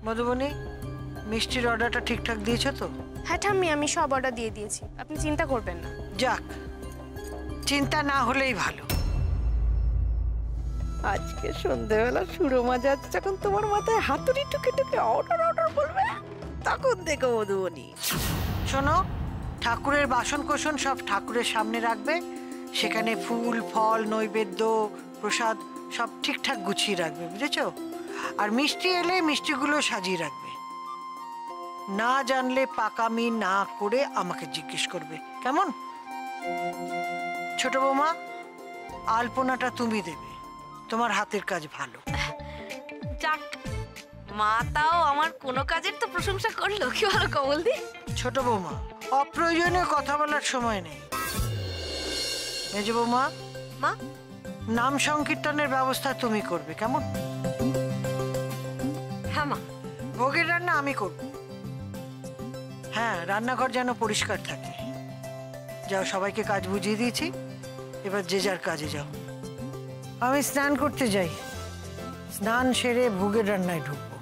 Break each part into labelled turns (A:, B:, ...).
A: মধুবনী, মিষ্টির অর্ডারটা ঠিকঠাক দিয়েছো তো?
B: হ্যাঁ ঠাম্মি, আমি সব অর্ডার দিয়ে দিয়েছি, আপনি চিন্তা করবেন না।
A: যাক, চিন্তা না হলেই ভালো।
C: আজকে সন্ধ্যেবেলা সুরমা যাচ্ছে, যখন তোমার মাথায় হাতুড়ি টুকে টুকে অর্ডার অর্ডার বলবে, তখন দেখো মধুবনী।
A: শোনো, ঠাকুরের বাসন কোসন সব ঠাকুরের সামনে রাখবে, সেখানে ফুল ফল নৈবেদ্য প্রসাদ সব ঠিকঠাক গুছিয়ে রাখবে, বুঝেছো? আর মিষ্টি এলে মিষ্টিগুলো সাজিয়ে রাখবে। না জানলে পাকামি না করে আমাকে জিজ্ঞেস করবে, কেমন? ছোট বৌমা, আলপনাটা তুমি দেবে, তোমার হাতের কাজ ভালো।
D: যাক, মা তাও আমার কোনো কাজের তো প্রশংসা করলো, কি ভালো কমল দি।
A: ছোট বৌমা, অপ্রয়োজনীয় কথা বলার সময় নেই। মেজ বৌমা,
D: মা,
A: নাম সংকীর্তনের ব্যবস্থা তুমি করবে, কেমন?
D: হ্যাঁ মা।
A: ভোগের রান্না আমি করব। হ্যাঁ, রান্নাঘর যেন পরিষ্কার থাকে। যাও, সবাইকে কাজ বুঝিয়ে দিয়েছি, এবার যে যার কাজে যাও। আমি স্নান করতে যাই, স্নান সেরে ভোগের রান্নায় ঢুকবো।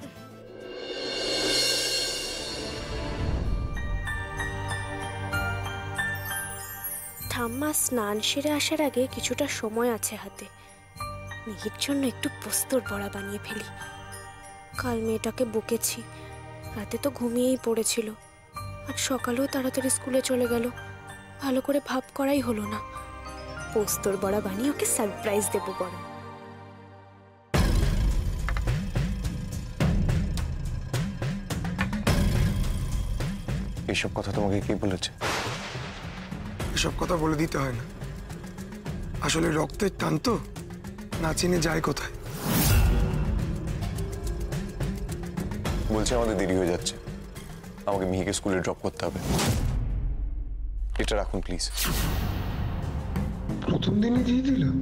B: ঠাম্মা স্নান সেরে আসার আগে কিছুটা সময় আছে হাতে, মেয়ের জন্য একটু পোস্তর বড়া বানিয়ে ফেলি। কাল মেয়েটাকে বকেছি, রাতে তো ঘুমিয়েই পড়েছিল, আজ সকালেও তাড়াতাড়ি স্কুলে চলে গেল, ভালো করে ভাব করাই হলো না। পোস্তর বড়া বানিয়ে ওকে সারপ্রাইজ দেবো বড়।
E: এইসব কথা তোমাকে কে বলেছে?
F: এসব কথা বলে দিতে হয় না, আসলে রক্তের টান তো, না চিনে যায় কোথায়।
E: বলছে আমাদের দেরি হয়ে যাচ্ছে, আমাকে মিহিকে স্কুলে ড্রপ করতে হবে। এটা রাখুন প্লিজ।
F: প্রথম দিনই দিয়ে দিলাম,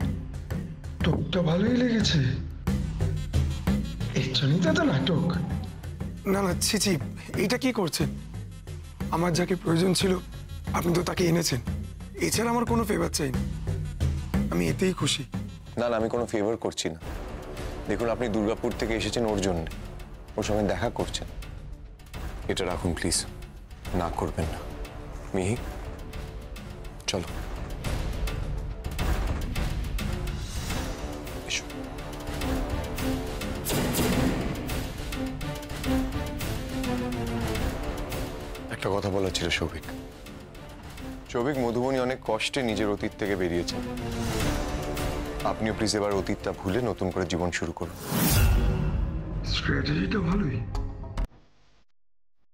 F: টোকটা ভালোই লেগেছে। এর জন্যই তো নাটক। না না, ছি, এইটা কি করছেন? আমার যাকে প্রয়োজন ছিল আপনি তো তাকে এনেছেন, এছাড়া আমার কোনো ফেভার চাই না, আমি এতেই খুশি।
E: না না, আমি কোনো ফেভার করছি না। দেখুন, আপনি দুর্গাপুর থেকে এসেছেন ওর জন্য, ওর সঙ্গে দেখা করছেন। এটা রাখুন প্লিজ, না করবেন না। মিহি, চলো। এসো। একটা কথা বলার ছিল সৌভিক। মধুবনী অনেক কষ্টে নিজের অতীত থেকে বেরিয়েছেন। আপনিও প্লিজ এবার অতীতটা ভুলে নতুন করে জীবন শুরু করুন।
F: স্ট্র্যাটেজিটা ভালোই,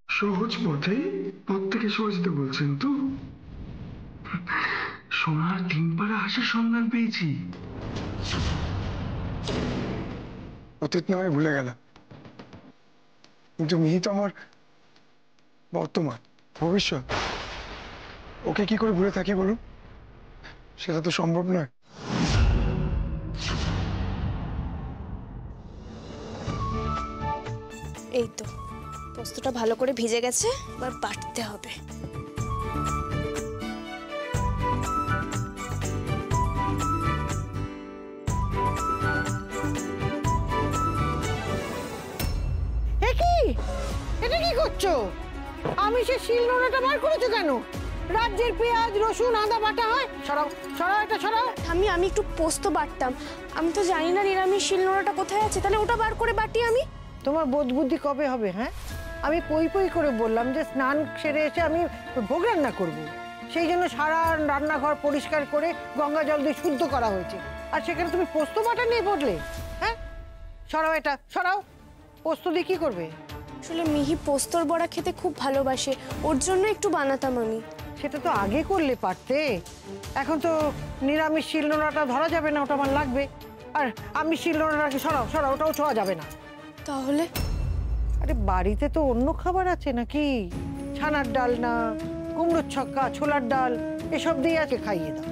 F: সহজ পথেই প্রত্যেকে সহজতে বলছেন তো। সোনার 3 পারা হাসির সন্ধান পেয়েছি। অতীত নামে ভুলে গেলাম, কিন্তু মিহি তো আমার বর্তমান, ভবিষ্যৎ। ওকে কি করে ভুলে থাকি বলুন? সেটা তো সম্ভব নয়।
B: এই তো পোস্তটা ভালো করে ভিজে গেছে, এবার বাটতে হবে।
A: এটা কি করছো? আমি সে শিলনোড়াটা বার করেছো কেন? রাজ্যের পেঁয়াজ রসুন আদা বাটা হয়। সরাও সরাও, এটা সরাও।
B: আমি একটু পোস্ত বাটতাম, আমি তো জানি না নিরামিষ শিলনোড়াটা কোথায় আছে, তাহলে ওটা বার করে বাটি আমি।
A: তোমার বোধ বুদ্ধি কবে হবে? হ্যাঁ, আমি পই পই করে বললাম যে স্নান সেরে এসে আমি ভোগ রান্না করব, সেই জন্য সারা রান্নাঘর পরিষ্কার করে গঙ্গা জল দিয়ে শুদ্ধ করা হয়েছে, আর সেখানে তুমি পোস্ত বাটা নিয়ে পড়লে? হ্যাঁ, সরাও এটা সরাও। পোস্ত দিয়ে কি করবে?
B: আসলে মিহি পোস্তর বড়া খেতে খুব ভালোবাসে, ওর জন্য একটু বানাতাম আমি।
A: সেটা তো আগে করলে পারতে, এখন তো নিরামিষ শিলনোড়াটা ধরা যাবে না, ওটা আমার লাগবে। আর আমি শিলনোড়াটাকে সরাও সরাও, ওটাও ছোঁয়া যাবে না।
B: তাহলে?
A: আরে বাড়িতে তো অন্য খাবার আছে নাকি? ছানার ডাল না, কুমড়োর ছক্কা, ছোলার ডাল, এসব দিয়ে আজকে খাইয়ে দাও।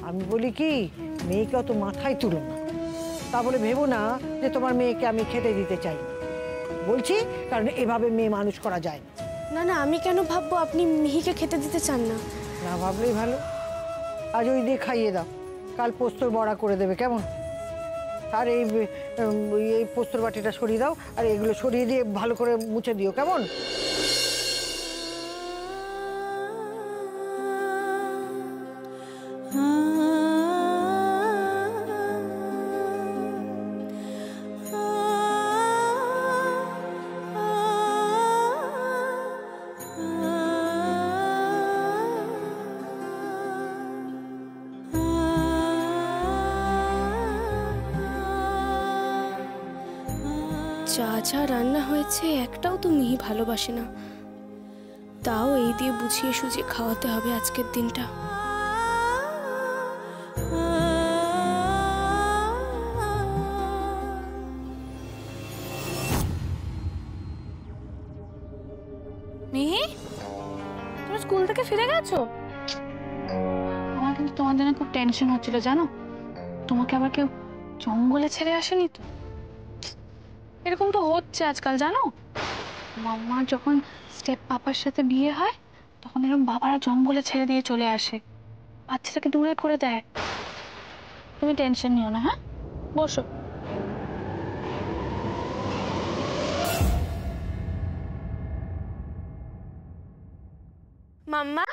A: আমি বলি কি, মেয়েকে অত মাথায় তুলো না, তা বলে ভেবো না যে তোমার মেয়েকে আমি খেতে দিতে চাই বলছি, কারণ এভাবে মেয়ে মানুষ করা যায় না।
B: না না, আমি কেন ভাববো আপনি মিহিকে খেতে দিতে চান না?
A: না ভাবলেই ভালো, আজ ওই দিয়ে খাইয়ে দাও, কাল পোস্তর বড়া করে দেবে, কেমন? আর এই এই পোস্তর বাটিটা সরিয়ে দাও, আর এগুলো সরিয়ে দিয়ে ভালো করে মুছে দিও, কেমন?
B: যা যা রান্না হয়েছে একটাও তো মিহি ভালোবাসে না, তাও এই দিয়ে বুঝিয়ে সুঝিয়ে খাওয়াতে হবে আজকের দিনটা।
G: মিহি, তুমি স্কুল থেকে ফিরে গেছো? আমার কিন্তু তোমার জন্য খুব টেনশন হচ্ছিল জানো। তোমাকে আবার কেউ জঙ্গলে ছেড়ে আসেনি তো? এরকম তো হচ্ছে আজকাল জানো। মাম্মার যখন স্টেপ পাপার সাথে বিয়ে হয় তখন এরকম বাবারা জঙ্গলে ছেড়ে দিয়ে চলে আসে, বাচ্চাটাকে দূরে করে দেয়। তুমি টেনশন নিও না, হ্যাঁ? বসো।
B: মাম্মা,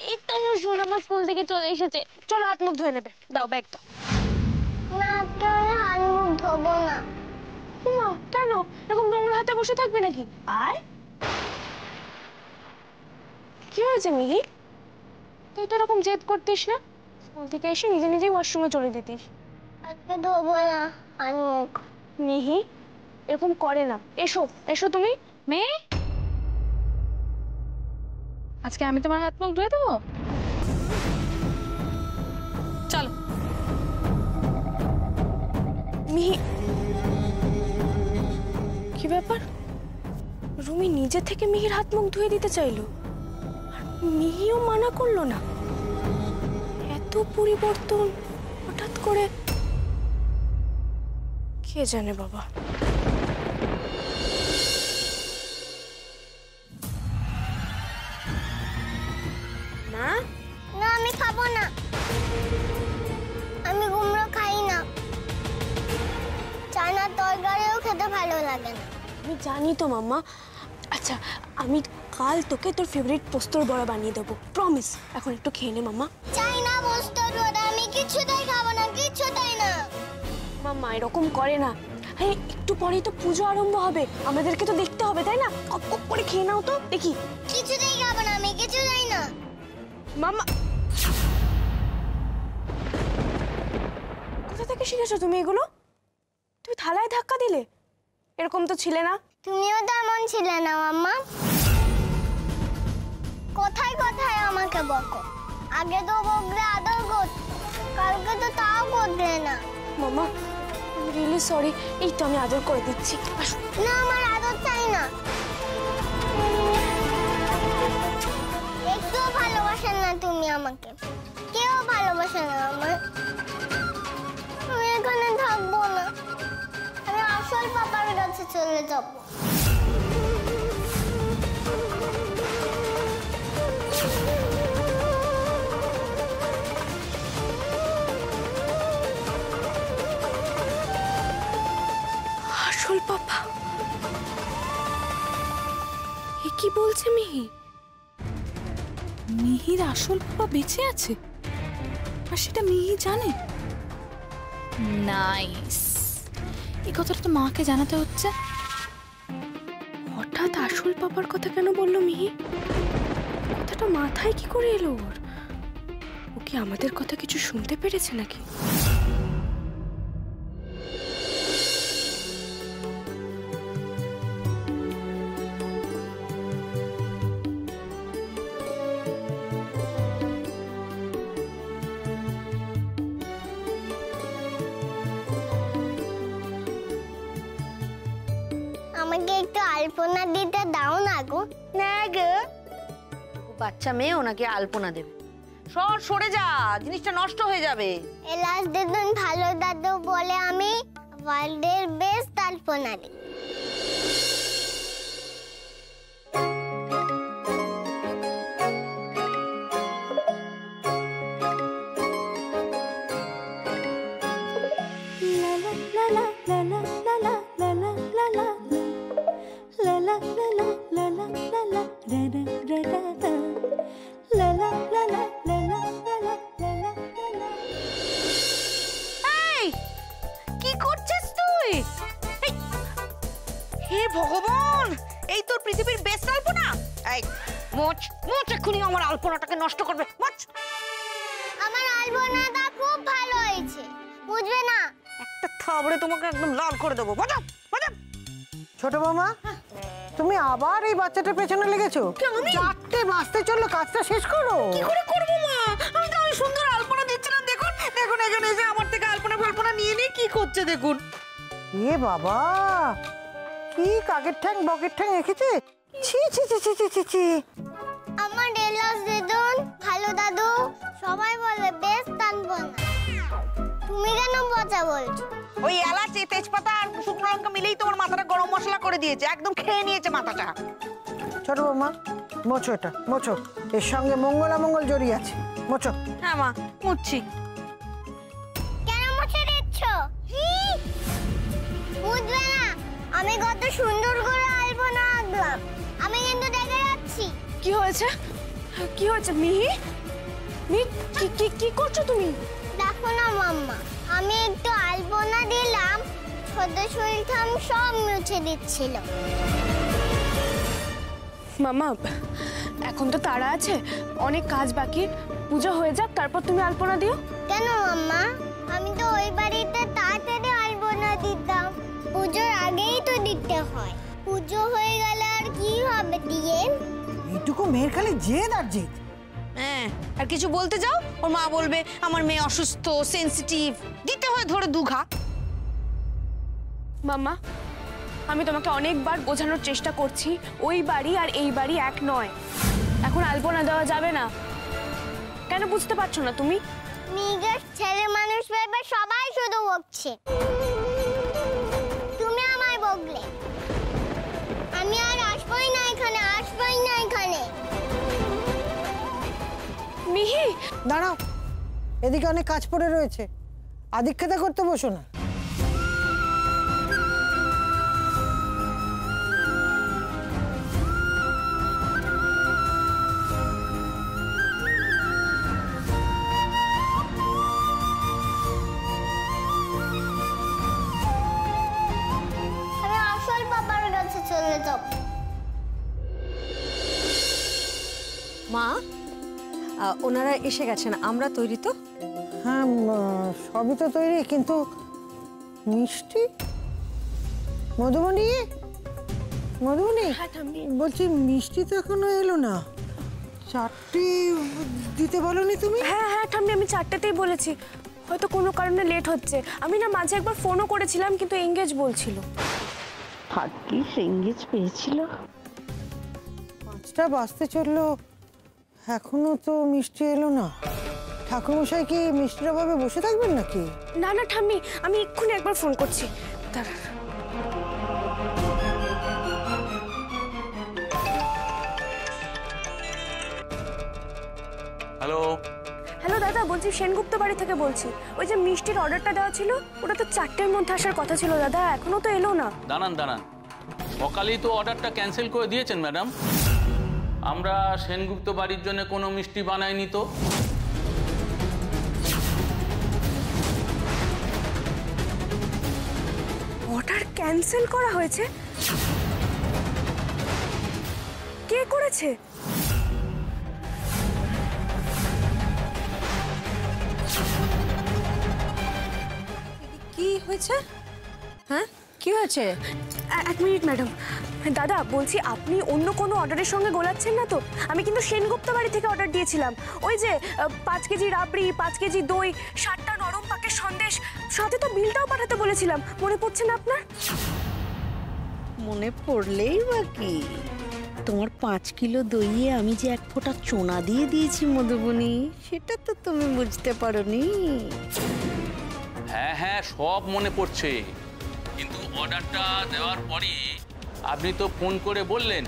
B: এই তো শোন আমার স্কুল থেকে চলে এসেছে, চলো হাত মুখ ধুয়ে নেবে, দাও ব্যাগ দাও।
H: না কেন হাত মুখ ধোবো না।
B: মা কেন এরকম নোংরা হাতে বসে থাকবে নাকি? আয়, কি হয়েছে মিহি? তুই তো এরকম জেদ করতিস না, স্কুল থেকে এসে নিজে নিজেই ওয়াশরুমে চলে যেতিস।
H: আজকে ধোবো না হাত মুখ।
B: মিহি এরকম করে না, এসো এসো তুমি।
G: মেয়ে, আজকে আমি তোমার হাত মুখ ধুয়ে দেবো, চলো।
B: মিহি, কি ব্যাপার? রুমি নিজে থেকে মিহির হাত মুখ ধুয়ে দিতে চাইলো, আর মিহিও মানা করলো না। এত পরিবর্তন হঠাৎ করে, কে জানে বাবা। মা,
H: না আমি খাবো না, আমি কুমড়ো খাই না। চানার তরকারিও খেতে ভালো লাগে না।
B: আমি জানি তো মাম্মা। আচ্ছা, আমি কাল তোকে তোর ফেভারিট পোস্তর বড়া বানিয়ে দেবো, প্রমিস। এখন একটু খেয়ে নে মাম্মা।
H: চাই না বস্তুর ওটা, আমি কিছুতেই খাবো না, কিছুতেই না।
B: মাম্মা এরকম করে না। হ্যাঁ, একটু পরেই তো পুজো আরম্ভ হবে, আমাদেরকে তো দেখতে হবে তাই না? কপ কপ করে খেয়ে নাও তো দেখি।
H: কিছুতেই খাবো না, আমি কিছুতেই না।
B: মাম্মা, কোথা থেকে শিখেছো তুমি এগুলো? তুমি থালায় ধাক্কা দিলে, এরকম তো ছিলে না।
H: তুমিও তো এমন ছিলে না মাম্মা। কোথায় কোথায় আমাকে বকো, আগে তো বকলে আদর করতো, কালকে তো তাও করলে না।
B: মাম্মা আমি রিয়েলি সরি, এই তো আমি আদর করে দিচ্ছি। আসো।
H: না আমার আদর চাই না। একটুও ভালোবাসেন না তুমি আমাকে, কেউ ভালোবাসে না আমার। আমি এখানে থাকবো না, আমি আসল পাপার কাছে চলে যাব।
B: আসল পাপা? এ কি বলছে মিহি?
G: মিহির আসল পাপা বেঁচে আছে আর সেটা মিহি জানে? নাইস, এই কথাটা তো মাকে জানাতে হচ্ছে।
B: হঠাৎ আসল পাপার কথা কেন বললো মিহি? কথাটা মাথায় কি করে এলো ওর? ও কি আমাদের কথা কিছু শুনতে পেরেছে নাকি?
H: আমাকে একটু আলপনা দিতে দাও না গো।
D: না গো, বাচ্চা মেয়ে ওনাকে আলপনা দেবে? সরে যা, জিনিসটা নষ্ট হয়ে যাবে।
H: এলাস দিদুন ভালো দাদু বলে আমি ওয়ার্ল্ডের বেস্ট আলপনা দিই।
B: লা
D: হে ভগবান, এই তোর পৃথিবীর বেস্ট আলপনা। এই মোচ মোচ, এক্ষুনি আমার আলপনাটাকে নষ্ট করবে। মোচ।
H: আমার আলপনাটা খুব ভালো হয়েছে, বুঝবে না?
D: একটা থাবড়ে তোমাকে একদম লাল করে দেবো। বাজাও বাজাও।
A: ছোট বৌমা, তুমি আবার এই বাচ্চাটার পেছনে লেগেছো? 4টে বাজতে চললো, কাজটা শেষ করো।
D: কি করে করবো মা? আমি তো ওই সুন্দর আলপনা দিচ্ছিলাম। দেখুন দেখুন, এখানে এসে আমার থেকে আলপনা ফালপনা নিয়ে নিয়ে কি করছে দেখুন।
A: এ বাবা, কি কাকের ঠ্যাং বকের ঠ্যাং রেখেছে। ছি ছি ছি ছি ছি ছি ছি।
H: আমার এলাচ দিদুন, ভালো দাদু, সবাই বলে বেস্ট আলপনা। তুমি কেন পচা বলছো?
D: ওই এলাচ, তেজপাতা আর শুকনো লঙ্কা মিলেই তোমার মাথাটা গরম মশলা করে দিয়েছে, একদম খেয়ে নিয়েছে মাথাটা।
A: ছোট বৌমা, মোছো এটা, মোছো। এর সঙ্গে মঙ্গল আমঙ্গল জড়িয়ে আছে, মোছো।
D: হ্যাঁ মা, মুচ্ছি।
H: কেন মুছে দিচ্ছ? বুঝবে না, আমি কত সুন্দর করে আলপনা আঁকলাম। আমি কিন্তু দেখে যাচ্ছি।
G: কি হয়েছে? কি হয়েছে মিহি? মিহি, কি করছো তুমি?
H: দেখো না মাম্মা, আমি একটু আলপনা দিলাম, ছোট সুলতান সব মুছে দিচ্ছিল।
G: মামা, এখন তো তাড়া আছে, অনেক কাজ বাকি। পুজো হয়ে যাক, তারপর তুমি আলপনা দিও।
H: কেন মাম্মা? আমি তো ওই বাড়িতে তাড়াতাড়ি আলপনা দিতাম। পুজোর আগেই তো দিতে হয়। পুজো হয়ে গেলে আর কি হবে দিয়ে?
A: এইটুকু মেয়ের খালি জেদ আর জেদ।
D: হ্যাঁ, আর কিছু বলতে যাও ওর মা বলবে আমার মেয়ে অসুস্থ, সেনসিটিভ, দিতে হয় ধরে দুঘা।
G: মাম্মা, আমি তোমাকে অনেকবার বোঝানোর চেষ্টা করছি, ওই বাড়ি আর এই বাড়ি এক নয়। এখন আলপনা দেওয়া যাবে না। কেন বুঝতে পারছো না তুমি?
H: নিজের ছেলে মানুষ ভেবে সবাই শুধু বকছে। তুমি আমায় বকলে। আমি আর আসবোই না এখানে, আসবোই না এখানে।
G: মিহি,
A: দাঁড়াও, এদিকে অনেক কাজ পড়ে রয়েছে, আদিক্ষেতা করতে বসো না।
H: আমি আসল বাবার কাছে চলে যাব।
D: মা, ওনারা এসে গেছেন, আমরা তৈরি তো?
A: হ্যাঁ, সবই তো তৈরি, কিন্তু মিষ্টি। মধুবনী, মধুবনী, বলছি মিষ্টি তো এখনো এলো না। 4টে দিতে বলনি তুমি?
G: হ্যাঁ হ্যাঁ ঠাম্মি, আমি 4টেতেই বলেছি। হয়তো কোনো কারণে লেট হচ্ছে। আমি না মাঝে একবার ফোনও করেছিলাম, কিন্তু এঙ্গেজ বলছিল।
C: ভাগ্যিস এঙ্গেজ পেয়েছিল।
A: 5টা বাজতে চললো, এখনো তো মিষ্টি এলো না। ঠাকুরমশাই কি মিষ্টির অভাবে বসে থাকবেন নাকি?
G: না না ঠাম্মি, আমি এক্ষুনি একবার ফোন করছি, দাঁড়া।
I: হ্যালো।
G: হ্যালো দাদা, বলছি সেনগুপ্ত বাড়ি থেকে বলছি। ওই যে মিষ্টির অর্ডারটা দেওয়া ছিল, ওটা তো 4টের মধ্যে আসার কথা ছিল দাদা, এখনো তো এলো না।
I: দাঁড়ান দাঁড়ান, সকালেই তো অর্ডারটা ক্যান্সেল করে দিয়েছেন ম্যাডাম। আমরা সেনগুপ্ত বাড়ির জন্য কোনো মিষ্টি বানাইনি তো।
G: অর্ডার ক্যান্সেল করা হয়েছে? কে করেছে?
D: কি হয়েছে? হ্যাঁ, কি হয়েছে?
G: এক মিনিট ম্যাডাম। দাদা বলছি, আপনি অন্য কোনো অর্ডারের সঙ্গে গোলাচ্ছেন না তো? আমি কিন্তু সেনগুপ্ত বাড়ি থেকে অর্ডার দিয়েছিলাম। ওই যে 5 কেজি রাবড়ি, 5 কেজি দই, 7টা নরম পাকের সন্দেশ, সাথে তো বিলটাও পাঠাতে বলেছিলাম। মনে পড়ছে না আপনার?
C: মনে পড়লেই বাকি। তোমার 5 কিলো দইয়ে আমি যে 1 ফোঁটা চোনা দিয়ে দিয়েছি মধুবনী, সেটা তো তুমি বুঝতে পারোনি।
I: হ্যাঁ হ্যাঁ, সব মনে পড়ছে, কিন্তু অর্ডারটা দেওয়ার পরই আপনি তো ফোন করে বললেন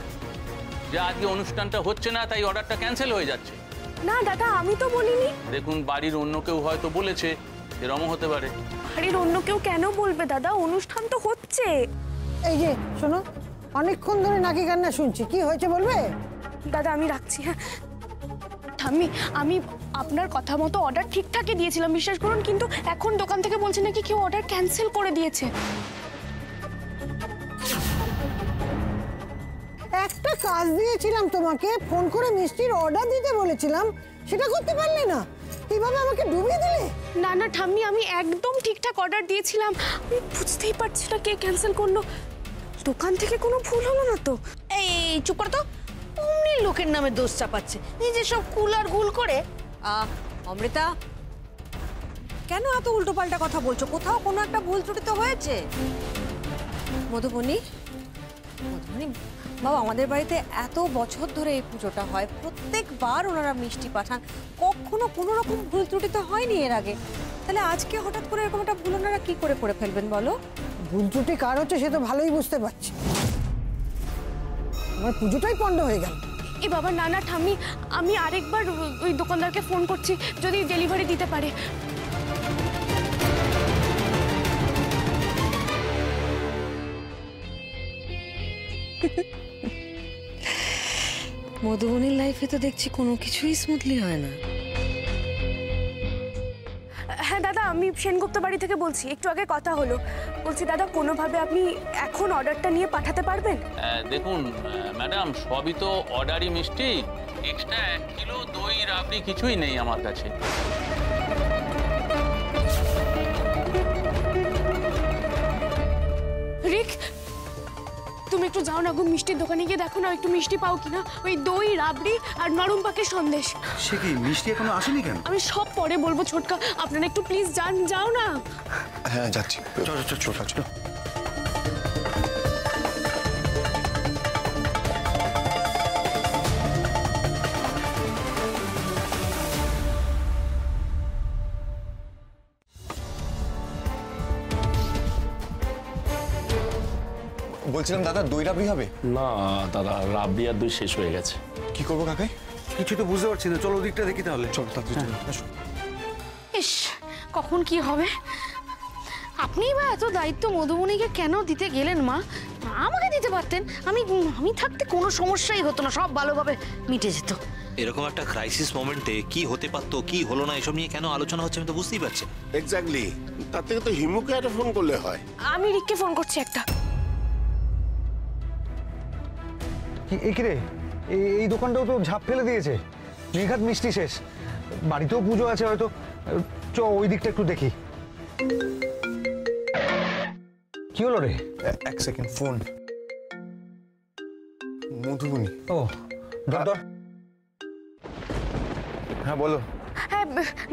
I: যে আজকে অনুষ্ঠানটা হচ্ছে না, তাই অর্ডারটা ক্যান্সেল হয়ে যাচ্ছে।
G: না দাদা, আমি তো বলিনি।
I: দেখুন, বাড়ির অন্য কেউ হয়তো বলেছে, এরকমও হতে পারে।
G: বাড়ির অন্য কেউ কেন বলবে দাদা? অনুষ্ঠান তো হচ্ছে।
A: এই যে শোনো, অনেকক্ষণ ধরে নাকি কান্না শুনছি, কি হয়েছে বলবে?
G: দাদা আমি রাখছি। হ্যাঁ ঠাম্মি, আমি আপনার কথা মতো অর্ডার ঠিকঠাকই দিয়েছিলাম, বিশ্বাস করুন, কিন্তু এখন দোকান থেকে বলছে নাকি কেউ অর্ডার ক্যান্সেল করে দিয়েছে।
A: কাজ দিয়েছিলাম তোমাকে, ফোন করে মিষ্টির অর্ডার দিতে বলেছিলাম, সেটা করতে পারলে না, এইভাবে আমাকে ডুবিয়ে দিলে।
B: না না ঠাম্মি, আমি একদম ঠিকঠাক অর্ডার দিয়েছিলাম। আমি বুঝতেই পারছি না কে ক্যান্সেল করলো। দোকান থেকে কোনো ভুল হলো না তো?
D: এই চুপ কর তো, অমনি লোকের নামে দোষ চাপাচ্ছে, নিজে সব কুল আর গুল করে। অমৃতা, কেন এত উল্টোপাল্টা কথা বলছো? কোথাও কোনো একটা ভুল ত্রুটি তো হয়েছে। মধুবনী, মধুবনী বাবা, আমাদের বাড়িতে এত বছর ধরে এই পুজোটা হয়, প্রত্যেকবার ওনারা মিষ্টি পাঠান, কখনো কোনো রকম ভুল ত্রুটি তো হয়নি এর আগে। তাহলে আজকে হঠাৎ করে এরকম একটা ভুল ওনারা কি করে ফেলবেন বলো?
A: ভুল ত্রুটি কার হচ্ছে সে তো ভালোই বুঝতে পারছি, আমার পুজোটাই পণ্ড হয়ে গেল।
B: এ বাবা না না ঠাম্মি, আমি আরেকবার ওই দোকানদারকে ফোন করছি, যদি ডেলিভারি দিতে পারে।
D: মধুবনীর লাইফে তো দেখছি কোনো কিছুই স্মুথলি হয় না।
B: হ্যাঁ দাদা, আমি সেনগুপ্ত বাড়ি থেকে বলছি, একটু আগে কথা হলো। বলছি দাদা, কোনোভাবে আপনি এখন অর্ডারটা নিয়ে পাঠাতে পারবেন?
I: দেখুন ম্যাডাম, সবই তো অর্ডারই মিষ্টি, এক্সট্রা 1 কিলো দই রাবড়ি কিছুই নেই আমার কাছে।
B: রিক, তুমি একটু যাও না গো, মিষ্টির দোকানে গিয়ে দেখো না একটু মিষ্টি পাও কিনা, ওই দই রাবড়ি আর নরম পাকের সন্দেশ।
J: সে কি মিষ্টি এখনো আসেনি কেন?
B: আমি সব পরে বলবো ছোটকা, আপনারা একটু প্লিজ যাও না।
E: হ্যাঁ যাচ্ছি, চল। বলছিলাম দাদা, দই রাবড়ি হবে?
K: না দাদা, রাবড়ি আর দই শেষ হয়ে গেছে।
E: কি করবো কাকাই?
J: কিছু তো বুঝতে পারছি না, চলো ওদিকটা দেখি তাহলে।
E: চল তাড়াতাড়ি আসো।
G: ইস, কখন কি হবে? আপনি বা এত দায়িত্ব মধুবনীকে কেন দিতে গেলেন মা? আমাকে দিতে পারতেন, আমি থাকতে কোনো সমস্যাই হতো না, সব ভালোভাবে মিটে যেত।
L: এরকম একটা ক্রাইসিস মোমেন্টে কি হতে পারতো, কি হলো না, এসব নিয়ে কেন আলোচনা হচ্ছে আমি তো বুঝতেই পারছি।
M: এক্স্যাক্টলি, তার থেকে তো হিমুকে একটা ফোন করলে হয়।
B: আমি রিককে ফোন করছি একটা।
N: রে, এই দোকানটাও তো ঝাঁপ ফেলে দিয়েছে, নিঘাত মিষ্টি শেষ, বাড়িতেও পুজো আছে হয়তো, চ ওই দিকটা একটু দেখি। কি হলো রে?
E: 1 সেকেন্ড, ফোন। মধুবনী।
N: ও ধর।
E: হ্যাঁ বলো।
B: হ্যাঁ,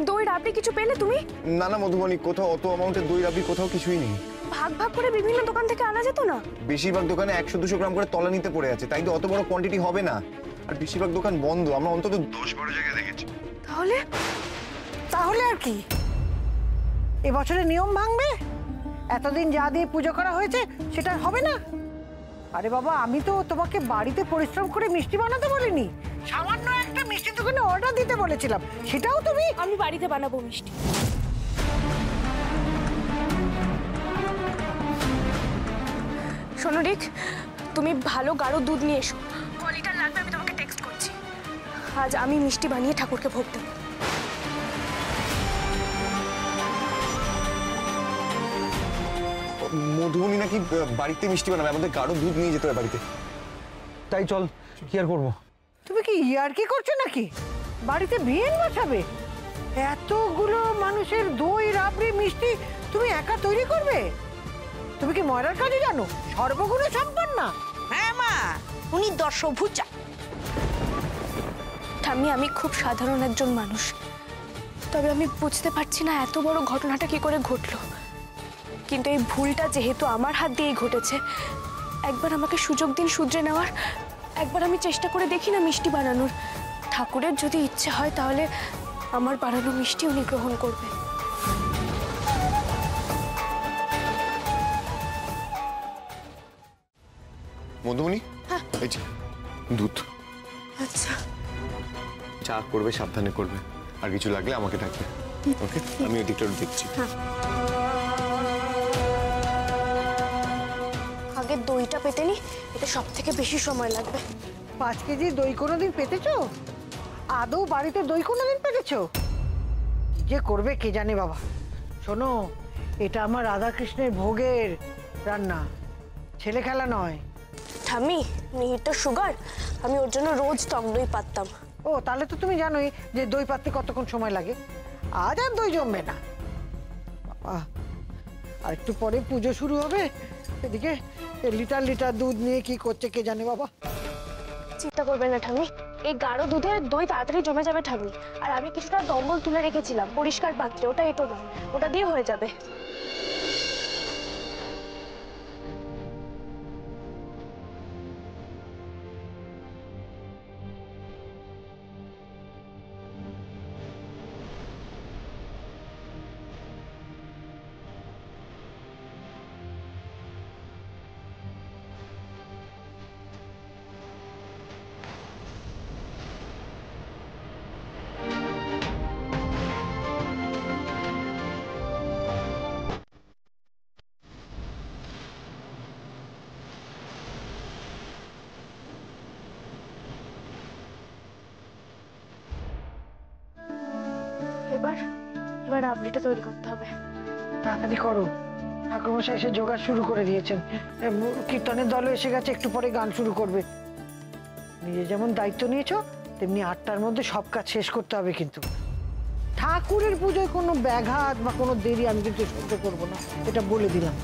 B: দই রাবড়ি কিছু পেলে তুমি?
E: না মধুবনী, কোথাও অত অ্যামাউন্টের দই রাবড়ি কোথাও কিছুই নেই।
B: ভাগ করে বিভিন্ন দোকান থেকে আনা যেত না?
E: বেশিরভাগ দোকানে 100-200 গ্রাম করে তলা নিতে পড়ে আছে, তাই তো অত বড় কোয়ান্টিটি হবে না। আর বেশিরভাগ দোকান বন্ধ, আমরা অন্তত 10-12 জায়গায় দেখেছি।
A: তাহলে আর কি, এবছরে নিয়ম ভাঙবে? এতদিন যা দিয়ে পুজো করা হয়েছে সেটা হবে না? আরে বাবা, আমি তো তোমাকে বাড়িতে পরিশ্রম করে মিষ্টি বানাতে বলিনি, সামান্য একটা মিষ্টি দোকানে অর্ডার দিতে বলেছিলাম, সেটাও তুমি।
B: আমি বাড়িতে বানাবো মিষ্টি। শোনো রিক, তুমি ভালো গাঢ় দুধ নিয়ে এসো, কলিটার লাগবে আমি তোমাকে টেক্সট করছি। আজ আমি মিষ্টি বানিয়ে ঠাকুরকে ভোগ দেবো।
E: মধুবনী নাকি বাড়িতে মিষ্টি বানাবে, আমাদের গাঢ় দুধ নিয়ে যেতে হবে বাড়িতে।
N: তাই চল, কি আর করবো।
A: তুমি কি ইয়ার্কি করছো নাকি? বাড়িতে বিয়ে বসাবে? এতগুলো মানুষের দই রাবড়ি মিষ্টি তুমি একা তৈরি করবে? তুমি কি ময়রার কাজে জানো? সর্বগুণ সম্পন্ন।
D: হ্যাঁ মা, উনি দশভুজা।
B: ঠাম্মি, আমি খুব সাধারণ একজন মানুষ, তবে আমি বুঝতে পারছি না এত বড় ঘটনাটা কি করে ঘটলো। কিন্তু এই ভুলটা যেহেতু আমার হাত দিয়েই ঘটেছে, একবার আমাকে সুযোগ দিন শুধরে নেওয়ার, একবার আমি চেষ্টা করে দেখি না মিষ্টি বানানোর। ঠাকুরের যদি ইচ্ছে হয় তাহলে আমার বানানো মিষ্টি উনি গ্রহণ করবেন।
E: মধুবনী, এই যে দুধ।
B: আচ্ছা,
E: চা করবে সাবধানে করবে, আর কিছু লাগলে আমাকে ডাকবে, ওকে? আমি ওই দিকটা দেখছি।
B: আগে দইটা পেতে নি, এটা সব থেকে বেশি সময় লাগবে।
A: 5 কেজি দই কোনোদিন পেতেছো? আদৌ বাড়িতে দই কোনোদিন পেতেছো? যে করবে কে জানে বাবা। শোনো, এটা আমার রাধাকৃষ্ণের ভোগের রান্না, ছেলে খেলা নয়।
B: ঠাম্মি, মিহিরটা সুগার, আমি ওর জন্য রোজ টক দই পাততাম।
A: ও তাহলে তো তুমি জানোই যে দই পাততে কতক্ষণ সময় লাগে। আজ আর দই জমবে না বাবা। আর একটু পরে পুজো শুরু হবে, এদিকে লিটার লিটার দুধ নিয়ে কি করছে কে জানে বাবা।
B: চিন্তা করবেন না ঠাম্মি, এই গাঢ় দুধে দই তাড়াতাড়ি জমে যাবে ঠাম্মি। আর আমি কিছুটা দম্বল তুলে রেখেছিলাম পরিষ্কার পাত্রে, ওটা এঁটো নয়, ওটা দিয়ে হয়ে যাবে। এবার রাবড়িটা তৈরি করতে হবে।
A: তাড়াতাড়ি করো, ঠাকুরমশাই এসে জোগাড় শুরু করে দিয়েছেন। কীর্তনের দলও এসে গেছে, একটু পরে গান শুরু করবে। নিজে যেমন দায়িত্ব নিয়েছো তেমনি 8টার মধ্যে সব কাজ শেষ করতে হবে। কিন্তু ঠাকুরের পুজোয় কোনো ব্যাঘাত বা কোনো দেরি আমি কিন্তু সহ্য করবো না, এটা বলে দিলাম।